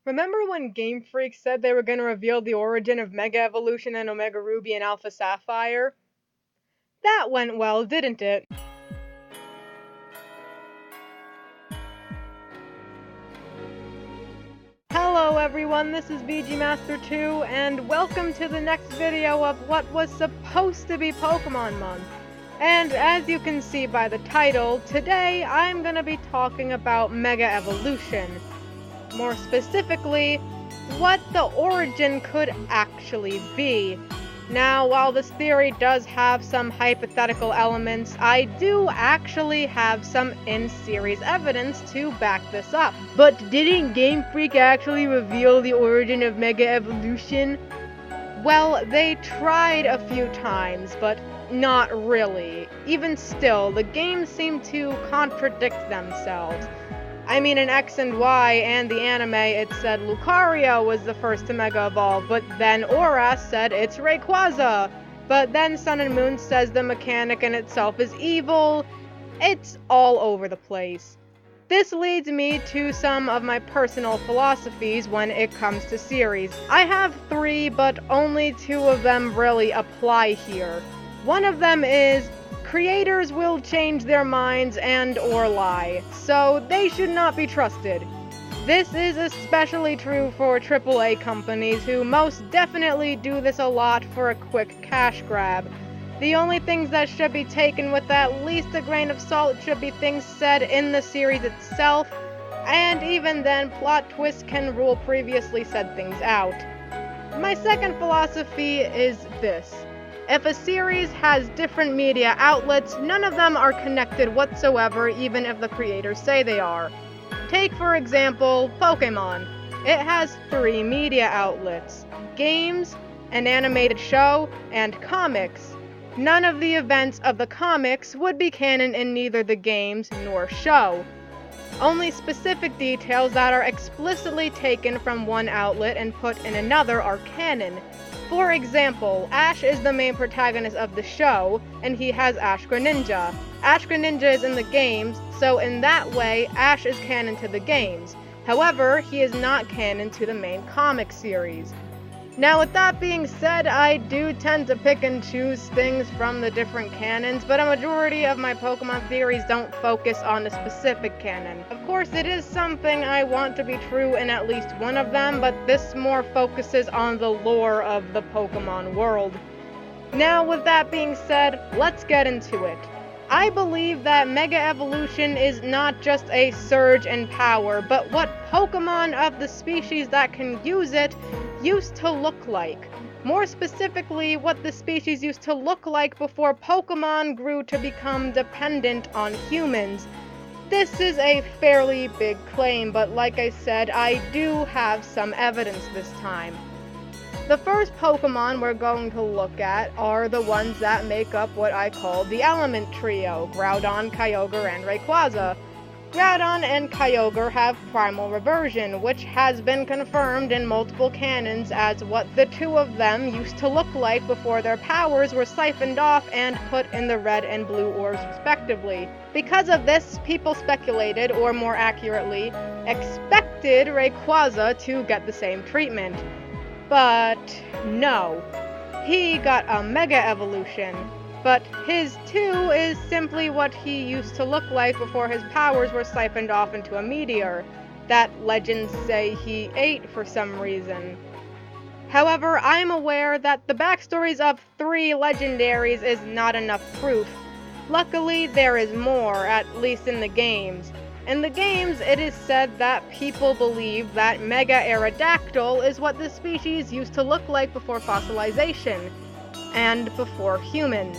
Remember when Game Freak said they were going to reveal the origin of Mega Evolution and Omega Ruby and Alpha Sapphire? That went well, didn't it? Hello everyone, this is VG Master 2, and welcome to the next video of what was supposed to be Pokemon Month. And as you can see by the title, today I'm going to be talking about Mega Evolution. More specifically, what the origin could actually be. Now, while this theory does have some hypothetical elements, I do actually have some in-series evidence to back this up. But didn't Game Freak actually reveal the origin of Mega Evolution? Well, they tried a few times, but not really. Even still, the games seem to contradict themselves. I mean, in X and Y and the anime, it said Lucario was the first to Mega Evolve, but then Aura said it's Rayquaza. But then Sun and Moon says the mechanic in itself is evil. It's all over the place. This leads me to some of my personal philosophies when it comes to series. I have 3, but only 2 of them really apply here. One of them is, creators will change their minds and or lie, so they should not be trusted. This is especially true for AAA companies who most definitely do this a lot for a quick cash grab. The only things that should be taken with at least a grain of salt should be things said in the series itself, and even then plot twists can rule previously said things out. My second philosophy is this. If a series has different media outlets, none of them are connected whatsoever, even if the creators say they are. Take, for example, Pokemon. It has 3 media outlets: games, an animated show, and comics. None of the events of the comics would be canon in neither the games nor show. Only specific details that are explicitly taken from one outlet and put in another are canon. For example, Ash is the main protagonist of the show, and he has Ash Greninja. Ash Greninja is in the games, so in that way, Ash is canon to the games. However, he is not canon to the main comic series. Now, with that being said, I do tend to pick and choose things from the different canons, but a majority of my Pokemon theories don't focus on a specific canon. Of course, it is something I want to be true in at least one of them, but this more focuses on the lore of the Pokemon world. Now, with that being said, let's get into it. I believe that Mega Evolution is not just a surge in power, but what Pokemon of the species that can use it used to look like. More specifically, what the species used to look like before Pokemon grew to become dependent on humans. This is a fairly big claim, but like I said, I do have some evidence this time. The first Pokemon we're going to look at are the ones that make up what I call the Element Trio: Groudon, Kyogre, and Rayquaza. Groudon and Kyogre have primal reversion, which has been confirmed in multiple canons as what the 2 of them used to look like before their powers were siphoned off and put in the red and blue orbs respectively. Because of this, people speculated, or more accurately, expected Rayquaza to get the same treatment. But no, he got a Mega Evolution, but his 2 is simply what he used to look like before his powers were siphoned off into a meteor that legends say he ate for some reason. However, I'm aware that the backstories of 3 legendaries is not enough proof. Luckily, there is more, at least in the games. In the games, it is said that people believe that Mega Aerodactyl is what the species used to look like before fossilization, and before humans.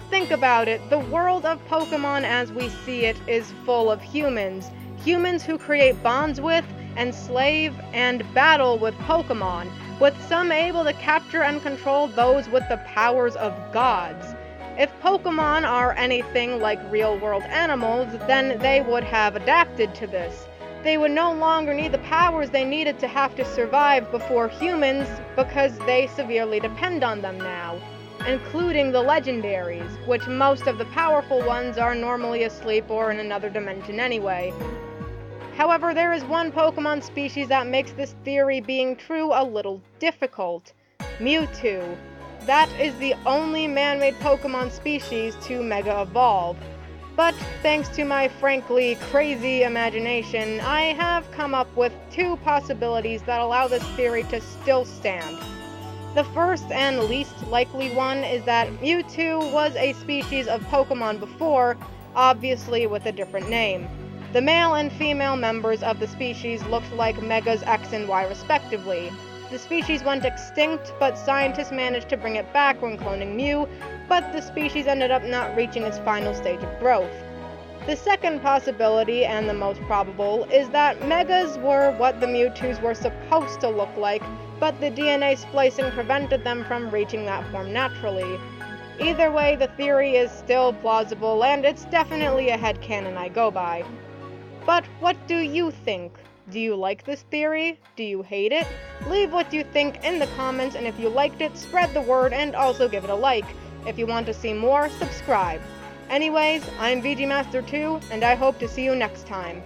Think about it, the world of Pokemon as we see it is full of humans. Humans who create bonds with, enslave, and battle with Pokemon, with some able to capture and control those with the powers of gods. If Pokemon are anything like real-world animals, then they would have adapted to this. They would no longer need the powers they needed to have to survive before humans, because they severely depend on them now, including the legendaries, which most of the powerful ones are normally asleep or in another dimension anyway. However, there is one Pokemon species that makes this theory being true a little difficult: Mewtwo. That is the only man-made Pokemon species to Mega Evolve. But thanks to my frankly crazy imagination, I have come up with two possibilities that allow this theory to still stand. The first and least likely one is that Mewtwo was a species of Pokemon before, obviously with a different name. The male and female members of the species looked like Megas X and Y respectively. The species went extinct, but scientists managed to bring it back when cloning Mew, but the species ended up not reaching its final stage of growth. The second possibility, and the most probable, is that Megas were what the Mewtwo's were supposed to look like, but the DNA splicing prevented them from reaching that form naturally. Either way, the theory is still plausible, and it's definitely a headcanon I go by. But what do you think? Do you like this theory? Do you hate it? Leave what you think in the comments, and if you liked it, spread the word and also give it a like. If you want to see more, subscribe. Anyways, I'm VGMaster2, and I hope to see you next time.